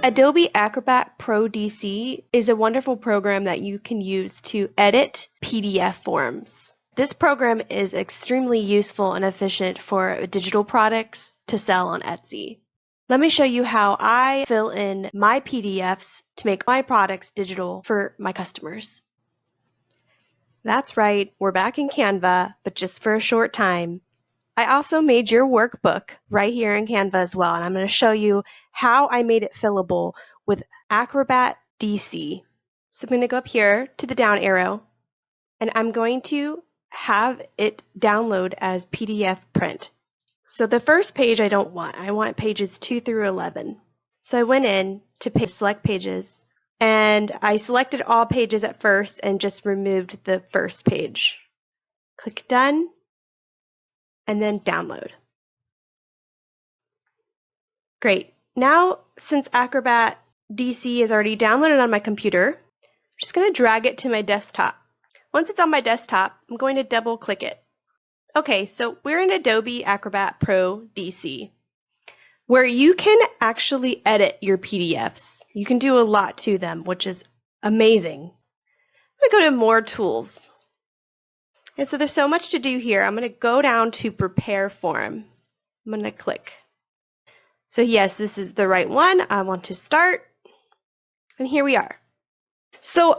Adobe Acrobat Pro DC is a wonderful program that you can use to edit PDF forms. This program is extremely useful and efficient for digital products to sell on Etsy. Let me show you how I fill in my PDFs to make my products digital for my customers. That's right, we're back in Canva, but just for a short time. I also made your workbook right here in Canva as well, and I'm going to show you how I made it fillable with Acrobat DC. So I'm going to go up here to the down arrow, and I'm going to have it download as PDF print. So the first page I don't want. I want pages 2 through 11. So I went in to select pages, and I selected all pages at first and just removed the first page. Click Done, and then Download. Great. Now, since Acrobat DC is already downloaded on my computer, I'm just going to drag it to my desktop. Once it's on my desktop, I'm going to double click it. Okay, so we're in Adobe Acrobat Pro DC, where you can actually edit your PDFs. You can do a lot to them, which is amazing. I'm going to go to More Tools. And so there's so much to do here. I'm going to go down to Prepare Form. I'm going to click. So yes, this is the right one. I want to start, and here we are. So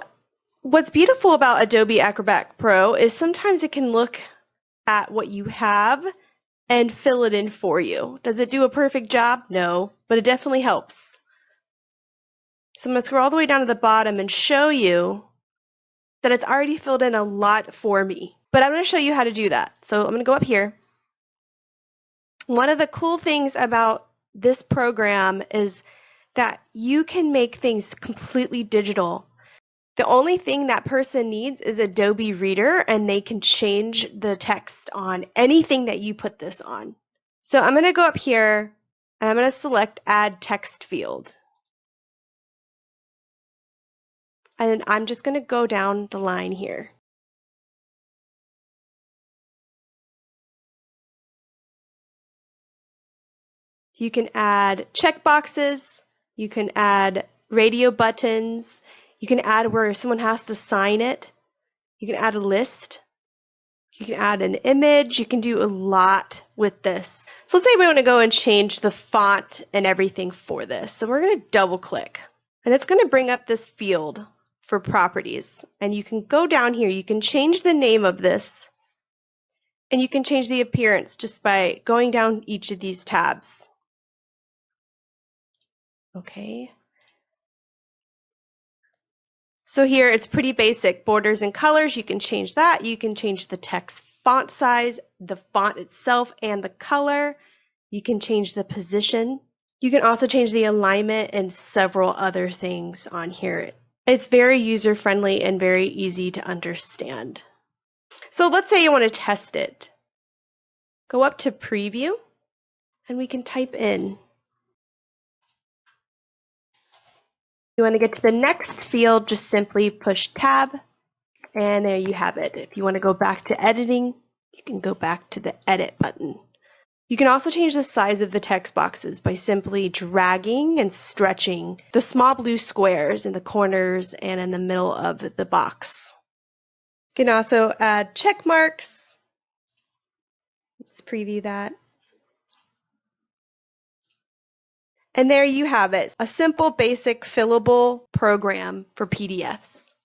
what's beautiful about Adobe Acrobat Pro is sometimes it can look at what you have and fill it in for you. Does it do a perfect job? No, but it definitely helps. So I'm going to scroll all the way down to the bottom and show you that it's already filled in a lot for me. But I'm going to show you how to do that. So I'm going to go up here. One of the cool things about this program is that you can make things completely digital. The only thing that person needs is Adobe Reader, and they can change the text on anything that you put this on. So I'm going to go up here, and I'm going to select Add Text Field. And I'm just going to go down the line here. You can add checkboxes, you can add radio buttons, you can add where someone has to sign it, you can add a list, you can add an image, you can do a lot with this. So let's say we want to go and change the font and everything for this. So we're going to double click, and it's going to bring up this field for properties. And you can go down here, you can change the name of this, and you can change the appearance just by going down each of these tabs. Okay. So here it's pretty basic. Borders and colors, you can change that. You can change the text font size, the font itself, and the color. You can change the position. You can also change the alignment and several other things on here. It's very user-friendly and very easy to understand. So let's say you want to test it. Go up to Preview, and we can type in. You want to get to the next field, just simply push Tab, and there you have it. If you want to go back to editing, you can go back to the Edit button. You can also change the size of the text boxes by simply dragging and stretching the small blue squares in the corners and in the middle of the box. You can also add check marks. Let's preview that. And there you have it, a simple, basic, fillable program for PDFs.